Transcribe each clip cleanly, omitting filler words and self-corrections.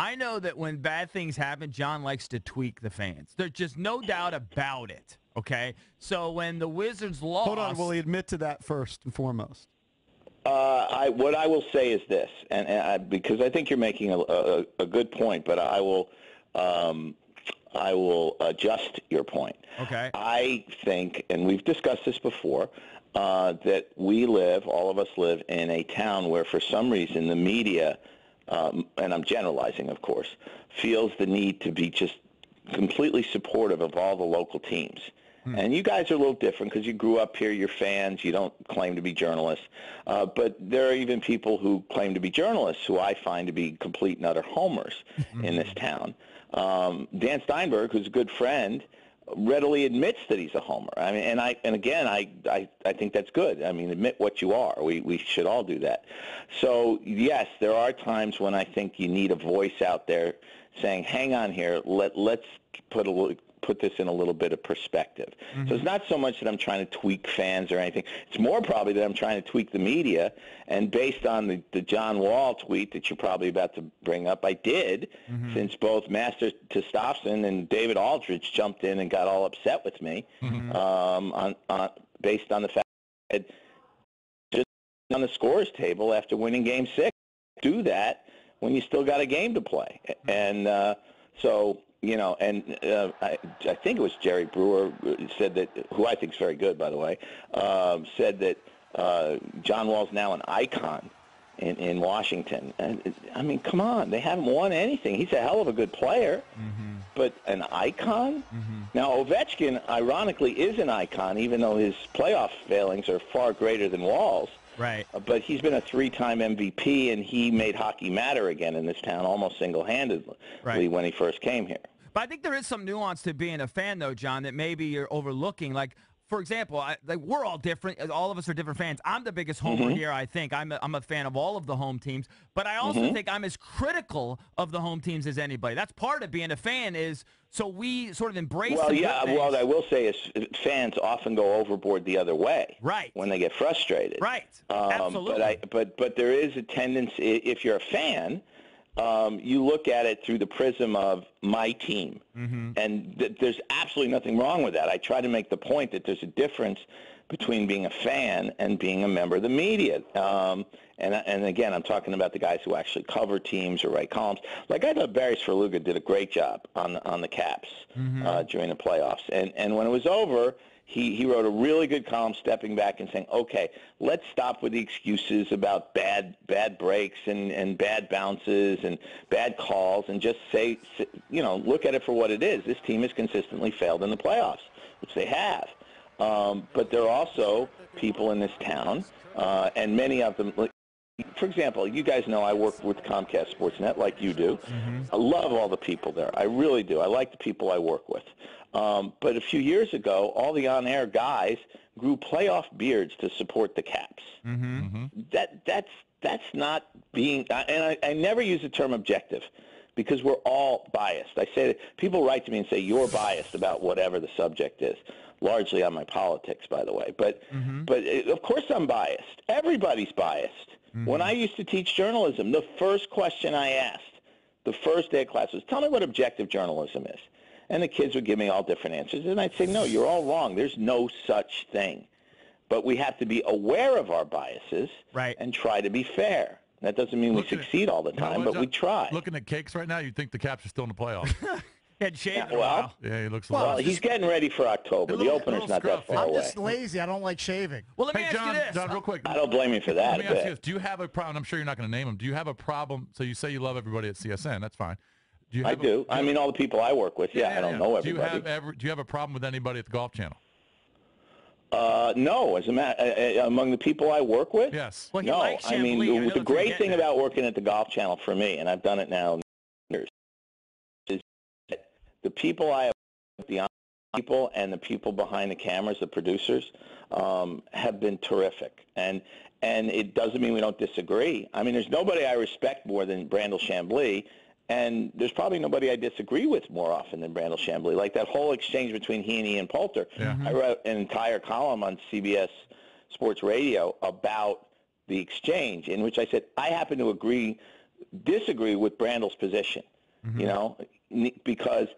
I know that when bad things happen, John likes to tweak the fans. There's just no doubt about it. Okay, so when the Wizards lost, Hold on, will he admit to that first and foremost? What I will say is this, because I think you're making a good point, but I will adjust your point. Okay. I think, and we've discussed this before, that all of us live in a town where for some reason the media, and I'm generalizing, of course, feels the need to be just completely supportive of all the local teams. And you guys are a little different because you grew up here, you're fans, you don't claim to be journalists. But there are even people who claim to be journalists who I find to be complete and utter homers in this town. Dan Steinberg, who's a good friend, readily admits that he's a homer. I mean, and again, I think that's good. I mean, admit what you are. We should all do that. So, yes, there are times when I think you need a voice out there saying, hang on here, let's put this in a little bit of perspective. So it's not so much that I'm trying to tweak fans or anything. It's more probably that I'm trying to tweak the media. And based on the John Wall tweet that you're probably about to bring up, I did, since both Master Tostofsson and David Aldridge jumped in and got all upset with me based on the fact that just on the scores table after winning Game 6, do that when you still got a game to play. And so... You know, and I think it was Jerry Brewer said that, who I think is very good, by the way, said that John Wall's now an icon in Washington. And I mean, come on, they haven't won anything. He's a hell of a good player, but an icon? Now, Ovechkin, ironically, is an icon, even though his playoff failings are far greater than Wall's. Right. But he's been a 3-time MVP, and he made hockey matter again in this town almost single-handedly when he first came here. But I think there is some nuance to being a fan, though, John, that maybe you're overlooking. Like, for example, we're all different. All of us are different fans. I'm the biggest homer here, I think. I'm a fan of all of the home teams. But I also think I'm as critical of the home teams as anybody. That's part of being a fan is so we sort of embrace Well, yeah, what I will say is fans often go overboard the other way when they get frustrated. Right, absolutely. But there is a tendency, if you're a fan, you look at it through the prism of my team. And there's absolutely nothing wrong with that. I try to make the point that there's a difference between being a fan and being a member of the media. And again, I'm talking about the guys who actually cover teams or write columns. Like I thought Barry Svrluga did a great job on the Caps during the playoffs. And when it was over, he wrote a really good column stepping back and saying, okay, let's stop with the excuses about bad breaks and bad bounces and bad calls and just say, look at it for what it is. This team has consistently failed in the playoffs, which they have. But there are also people in this town, and many of them, for example, you guys know I work with Comcast Sportsnet like you do. I love all the people there. I really do. I like the people I work with. But a few years ago, all the on-air guys grew playoff beards to support the Caps. That's not being, and I never use the term objective because we're all biased. I say that people write to me and say, you're biased about whatever the subject is, largely on my politics, by the way. But of course I'm biased. Everybody's biased. When I used to teach journalism, the first question I asked the first day of class was, tell me what objective journalism is. And the kids would give me all different answers. And I'd say, no, you're all wrong. There's no such thing. But we have to be aware of our biases and try to be fair. That doesn't mean we succeed all the time, but we try. Looking at Cakes right now, you'd think the Caps are still in the playoffs. Had shaved well, yeah, he looks well, he's getting ready for October. The opener's not that far away. I'm just lazy. I don't like shaving. Well, let me hey, ask you this. John, real quick. I don't blame you for that. Let me ask you this. Do you have a problem? I'm sure you're not going to name them. Do you have a problem? So you say you love everybody at CSN. That's fine. I do. I mean, all the people I work with. Yeah, I don't know everybody. Do you have a problem with anybody at the Golf Channel? No, as a matter among the people I work with. Yes. Well, no, I mean the great thing about working at the Golf Channel for me, and I've done it now, is that the people I have, the people and the people behind the cameras, the producers, have been terrific. And it doesn't mean we don't disagree. I mean, there's nobody I respect more than Brandel Chambly. And there's probably nobody I disagree with more often than Brandel Chambly. Like that whole exchange between he and Ian Poulter. Yeah. I wrote an entire column on CBS Sports Radio about the exchange in which I said, I happen to agree disagree with Brandl's position, you know, because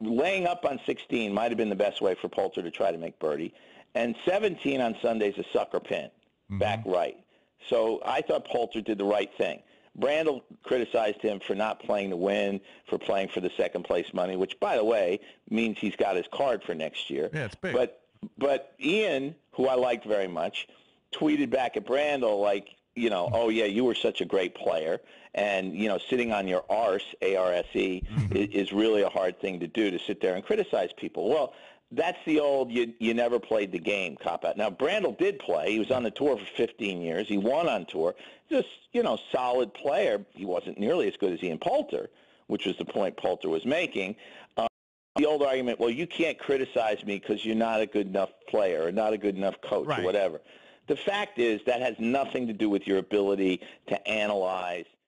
laying up on 16 might have been the best way for Poulter to try to make birdie, and 17 on Sunday's a sucker pin, back right. So I thought Poulter did the right thing. Brandel criticized him for not playing to win, for playing for the second-place money, which, by the way, means he's got his card for next year. Yeah, it's big. But Ian, who I liked very much, tweeted back at Brandel like, you know, oh, yeah, you were such a great player. And, you know, sitting on your arse, A-R-S-E, is really a hard thing to do, to sit there and criticize people. Well, that's the old you never played the game cop-out. Now, Brandel did play. He was on the tour for 15 years. He won on tour. Just, you know, solid player. He wasn't nearly as good as Ian Poulter, which was the point Poulter was making. The old argument, well, you can't criticize me because you're not a good enough player or not a good enough coach or whatever. The fact is that has nothing to do with your ability to analyze